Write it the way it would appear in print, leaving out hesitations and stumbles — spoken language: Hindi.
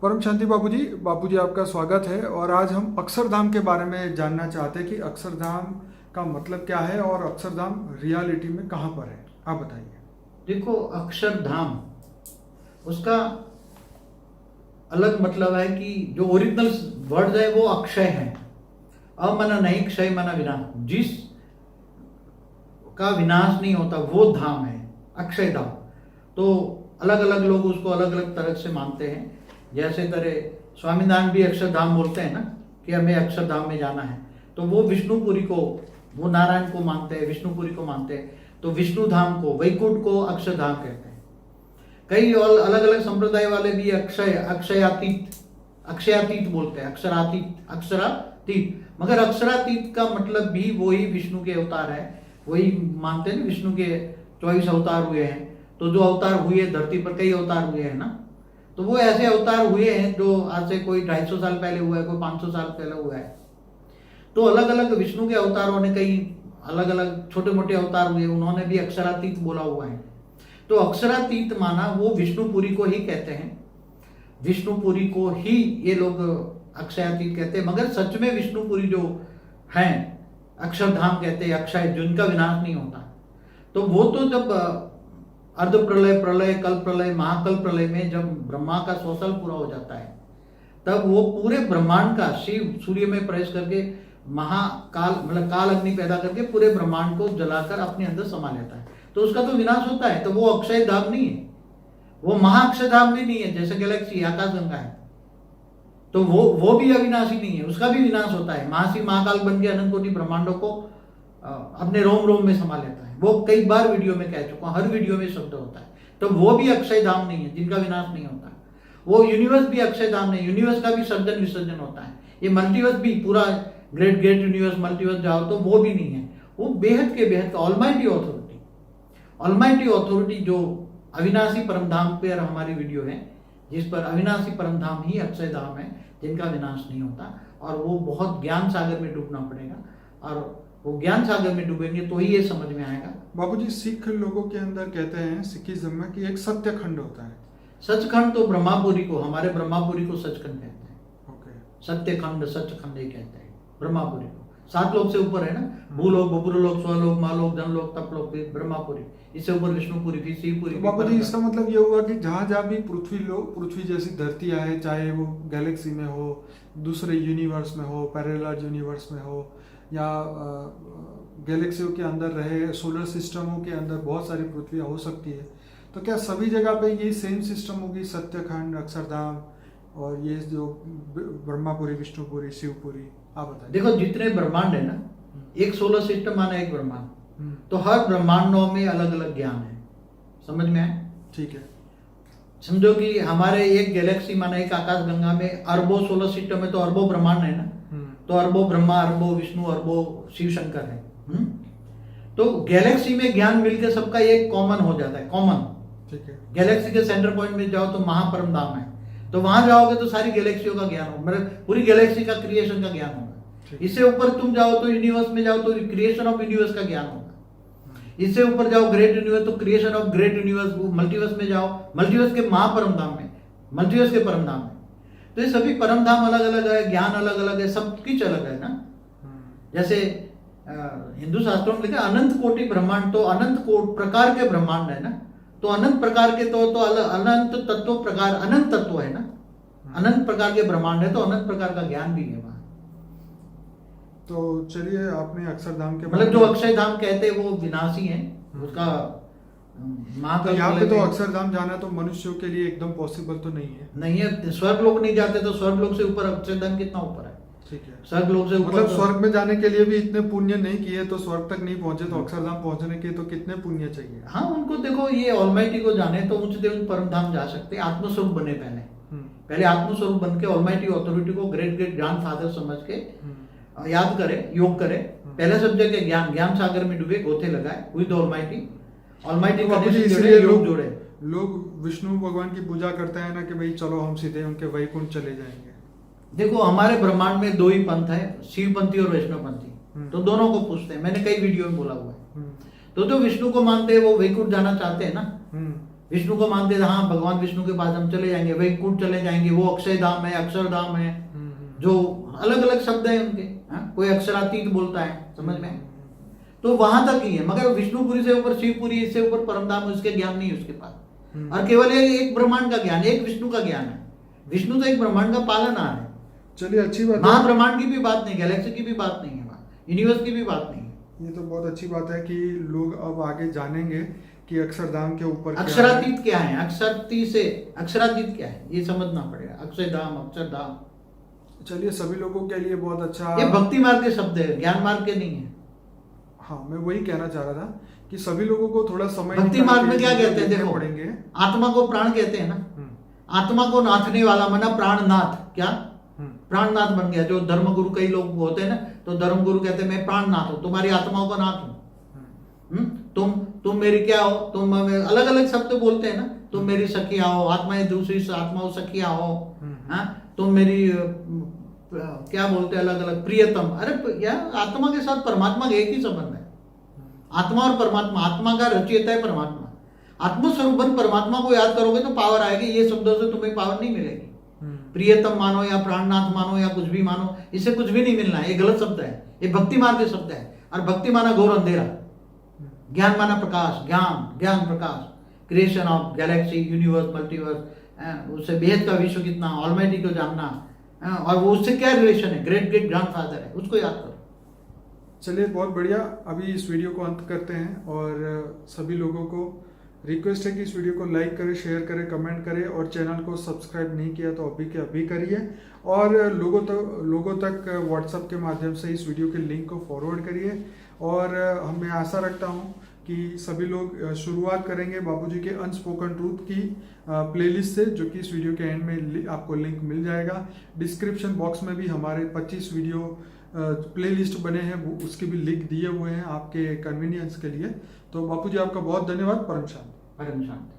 परम शांति बाबूजी आपका स्वागत है। और आज हम अक्षरधाम के बारे में जानना चाहते हैं कि अक्षरधाम का मतलब क्या है और अक्षरधाम रियलिटी में कहाँ पर है, आप बताइए। देखो, अक्षरधाम उसका अलग मतलब है कि जो ओरिजिनल वर्ड है वो अक्षय है। अमना नहीं, क्षय मना विनाश। जिस का विनाश नहीं होता वो धाम है अक्षय धाम। तो अलग अलग लोग उसको अलग अलग तरह से मानते हैं। जैसे तरह स्वामीनारायण भी अक्षरधाम बोलते हैं ना कि हमें अक्षरधाम में जाना है, तो वो विष्णुपुरी को, वो नारायण को मानते हैं, विष्णुपुरी को मानते हैं। तो विष्णु धाम को, वैकुंठ को अक्षरधाम कहते हैं। कई और अलग अलग संप्रदाय वाले भी अक्षयातीत बोलते हैं, अक्षरातीत। मगर अक्षरातीत का मतलब भी वही विष्णु के अवतार है। वही मानते हैं, विष्णु के 24 अवतार हुए हैं। तो जो अवतार हुए धरती पर, कई अवतार हुए हैं ना, तो वो ऐसे अवतार हुए हैं जो आज से कोई 250 साल पहले हुआ है, कोई 500 साल पहले हुआ है। तो अलग अलग विष्णु के अवतारों ने कई अलग अलग छोटे मोटे अवतार हुए, उन्होंने भी अक्षरातीत बोला हुआ है। तो अक्षरातीत माना वो विष्णुपुरी को ही कहते हैं। विष्णुपुरी को ही ये लोग अक्षयातीत कहते हैं। मगर सच में विष्णुपुरी जो हैं अक्षरधाम कहते हैं, अक्षय, जिनका विनाश नहीं होता। तो वो तो जब अर्ध प्रलय, प्रलय, कल प्रलय, महाकल प्रलय में जब ब्रह्मा का 100 साल पूरा हो जाता है, तब वो पूरे ब्रह्मांड का, शिव सूर्य में प्रवेश करके महाकाल मतलब काल अग्नि पैदा करके पूरे ब्रह्मांड को जलाकर अपने अंदर समा लेता है। तो उसका तो विनाश होता है। तो वो अक्षय धाम नहीं है, वो महाअक्षय धाम भी नहीं है। जैसे गैलेक्सी आकाशगंगा है, तो वो भी अविनाशी नहीं है, उसका भी विनाश होता है। महाशिव महाकाल बन के अनंत कोटि ब्रह्मांडों को अपने रोम रोम में समा लेता है। वो कई बार वीडियो में कह चुका हूं, हर वीडियो में शब्द होता है। तो वो भी अक्षय धाम नहीं है, जिनका विनाश नहीं होता। वो यूनिवर्स भी अक्षय धाम नहीं, यूनिवर्स का भी सर्जन विसर्जन होता है। ये मल्टीवर्स भी, पूरा ग्रेट यूनिवर्स मल्टीवर्स जाओ तो वो भी नहीं है। वो बेहद के बेहद का ऑलमाइटी अथॉरिटी जो अविनाशी परमधाम पर हमारी वीडियो है, जिस पर अविनाशी परमधाम ही अक्षय धाम है, जिनका विनाश नहीं होता। और वो बहुत ज्ञान सागर में डूबना पड़ेगा, और वो ज्ञान सागर में डूबेंगे तो ही ये समझ में आएगा। बाबूजी, सिख लोगों के अंदर कहते हैं सिखिज्म में कि एक सत्यखंड होता है। सचखंड तो ब्रह्मापुरी को, हमारे ब्रह्मापुरी को सचखंड कहते हैं। ओके। सत्यखंड, सचखंड ही कहते हैं ब्रह्मापुरी को। 7 लोक से ऊपर है ना, भूलोक, बबुरलोक, स्वलोक, मालोक, धनलोक, तपलोक, ब्रह्मापुरी। इससे ऊपर विष्णुपुरी, फिर शिवपुरी। तो बाबूजी, इसका मतलब ये हुआ कि जहाँ जहाँ भी पृथ्वी जैसी धरतियाँ है, चाहे वो गैलेक्सी में हो, दूसरे यूनिवर्स में हो, पैरेलल यूनिवर्स में हो, या गैलेक्सियों के अंदर रहे, सोलर सिस्टमों के अंदर बहुत सारी पृथ्वियाँ हो सकती है। तो क्या सभी जगह पे ये सेम सिस्टम होगी, सत्यखंड, अक्षरधाम और ये जो ब्रह्मापुरी, विष्णुपुरी, शिवपुरी, आप बताइए। देखो, जितने ब्रह्मांड है ना, एक सोलर सिस्टम माना एक ब्रह्मांड, तो हर ब्रह्मांडों में अलग अलग ज्ञान है। समझ में आए? ठीक है। समझो कि हमारे एक गैलेक्सी माना एक आकाशगंगा में अरबों सोलर सिस्टम है, तो अरबों ब्रह्मांड है ना। तो अरबों ब्रह्मा, अरबों विष्णु, अरबों शिव शंकर है। तो गैलेक्सी में ज्ञान मिलकर सबका एक कॉमन हो जाता है, कॉमन। ठीक है। गैलेक्सी के सेंटर पॉइंट में जाओ तो महापरम धाम है, तो वहां जाओगे तो सारी गैलेक्सियों का ज्ञान होगा, मतलब पूरी गैलेक्सी का क्रिएशन का ज्ञान होगा। इससे ऊपर तुम जाओ तो यूनिवर्स में जाओ तो क्रिएशन ऑफ यूनिवर्स का ज्ञान होगा। इससे ऊपर जाओ ग्रेट यूनिवर्स, तो creation of great universe. Multiverse में जाओ, मल्टीवर्स के महापरम धाम में, मल्टीवर्स के परम धाम में। तो ये सभी परम धाम अलग अलग है, ज्ञान अलग अलग है, सब कुछ अलग है ना। जैसे हिंदू शास्त्रों में लिखा अनंत कोटि ब्रह्मांड, तो अनंत प्रकार के ब्रह्मांड है ना। तो अनंत प्रकार के तो अनंत तत्व प्रकार, अनंत तत्व है ना, अनंत प्रकार के ब्रह्मांड है, तो अनंत प्रकार का ज्ञान भी है वहां। तो चलिए, आपने अक्षरधाम के मतलब जो अक्षय धाम कहते हैं वो विनाशी है, उसका तो यहाँ पे तो अक्षरधाम जाना तो मनुष्यों के लिए एकदम पॉसिबल तो नहीं है। स्वर्ग लोग नहीं जाते, तो स्वर्ग लोग से ऊपर अक्षरधाम कितना ऊपर है? ठीक है। स्वर्ग लोग से ऊपर, मतलब स्वर्ग में जाने के लिए भी इतने पुण्य नहीं किए तो स्वर्ग तक नहीं पहुंचे, तो अक्षरधाम पहुंचने के तो कितने पुण्य चाहिए। हाँ, उनको देखो, ये ऑलमाइटी को जाने तो उच्च देव परम धाम जा सकते हैं। आत्मस्वरूप बने पहले आत्मस्वरूप बन के ऑलमाइटी अथॉरिटी को ग्रेट ग्रैंड फादर समझ के याद करे, योग करे। पहले सब जगह ज्ञान सागर में डूबे, गोते लगाए विद ऑलमाइटी इसलिए योग जोड़े। लोग विष्णु भगवान की पूजा करते हैं ना कि भाई चलो हम सीधे उनके वैकुंठ चले जाएंगे। देखो, हमारे ब्रह्मांड में 2 ही पंथ है, शिवपंथी और वैष्णवपंथी। तो दोनों को पूछते हैं, मैंने कई वीडियो में बोला हुआ है। तो जो विष्णु को मानते हैं वो वैकुंठ जाना चाहते हैं ना, विष्णु को मानते थे, हाँ भगवान विष्णु के पास हम चले जाएंगे, वैकुंठ चले जाएंगे, वो अक्षय धाम है, अक्षरधाम है, जो अलग अलग शब्द है उनके, हाँ? कोई अक्षरातीत बोलता है, समझ में? तो वहां तक ही है, मगर विष्णुपुरी से ऊपर, शिवपुरी से ऊपर परमधाम, उसके ज्ञान नहीं है उसके पास। और केवल एक ब्रह्मांड का ज्ञान, एक विष्णु का ज्ञान है। विष्णु तो एक ब्रह्मांड का पालनहार है। चलिए, अच्छी बात है। महाब्रह्मांड की भी बात नहीं, गैलेक्सी की भी बात नहीं है, यूनिवर्स की भी बात नहीं है। ये तो बहुत अच्छी बात है कि लोग अब आगे जानेंगे कि अक्षरधाम के ऊपर अक्षरातीत क्या है, अक्षरातीत क्या है, ये समझना पड़ेगा। अक्षरधाम, अक्षरधाम, चलिए, सभी लोगों के लिए बहुत अच्छा। ये भक्ति मार्ग के शब्द है, ज्ञान मार्ग के नहीं है। हाँ, मैं वही कहना चाह रहा था कि सभी लोगों को थोड़ा समय भक्ति मार्ग में क्या कहते हैं, देखो, पड़ेंगे। आत्मा को प्राण कहते हैं ना, आत्मा को नाथने वाला मना प्राणनाथ, क्या प्राणनाथ बन गया। जो धर्म गुरु कई लोग होते हैं ना, तो धर्म गुरु कहते हैं मैं प्राणनाथ हूं, तुम्हारी आत्माओं का नाथ हूं। तुम मेरी क्या हो, तुम अलग अलग शब्द बोलते हैं ना, तुम मेरी सखिया हो, आत्माएं दूसरी आत्माओं सखिया हो, तुम मेरी क्या बोलते हैं अलग अलग, प्रियतम। अरे यार, आत्मा के साथ परमात्मा का एक ही संबंध है। आत्मा और परमात्मा, आत्मा का रचयिता है परमात्मा। आत्मस्वरूप परमात्मा को याद करोगे तो पावर आएगी। ये शब्दों से तुम्हें पावर नहीं मिलेगी। प्रियतम मानो या प्राणनाथ मानो या कुछ भी मानो, इससे कुछ भी नहीं मिलना है। ये गलत शब्द है, ये भक्ति मार्ग के शब्द है। और भक्ति माना घोर अंधेरा, ज्ञान माना प्रकाश, ज्ञान प्रकाश, creation of galaxy, universe, multiverse, उससे बेहद का विश्व कितना, ऑलमाइटी को जानना, और वो उससे क्या रिलेशन है, ग्रेट ग्रेट ग्रैंडफादर है, उसको याद करो। चलिए, बहुत बढ़िया। अभी इस वीडियो को अंत करते हैं और सभी लोगों को रिक्वेस्ट है कि इस वीडियो को लाइक करें, शेयर करें, कमेंट करें और चैनल को सब्सक्राइब नहीं किया तो अभी के अभी करिए। और लोगों तक व्हाट्सएप के माध्यम से इस वीडियो के लिंक को फॉरवर्ड करिए। और मैं आशा रखता हूँ कि सभी लोग शुरुआत करेंगे बापूजी के अनस्पोकन ट्रूथ की प्लेलिस्ट से, जो कि इस वीडियो के एंड में आपको लिंक मिल जाएगा। डिस्क्रिप्शन बॉक्स में भी हमारे 25 वीडियो प्लेलिस्ट बने हैं, वो उसके भी लिंक दिए हुए हैं आपके कन्वीनियंस के लिए। तो बापूजी, आपका बहुत धन्यवाद। परम शांति। परम शांति।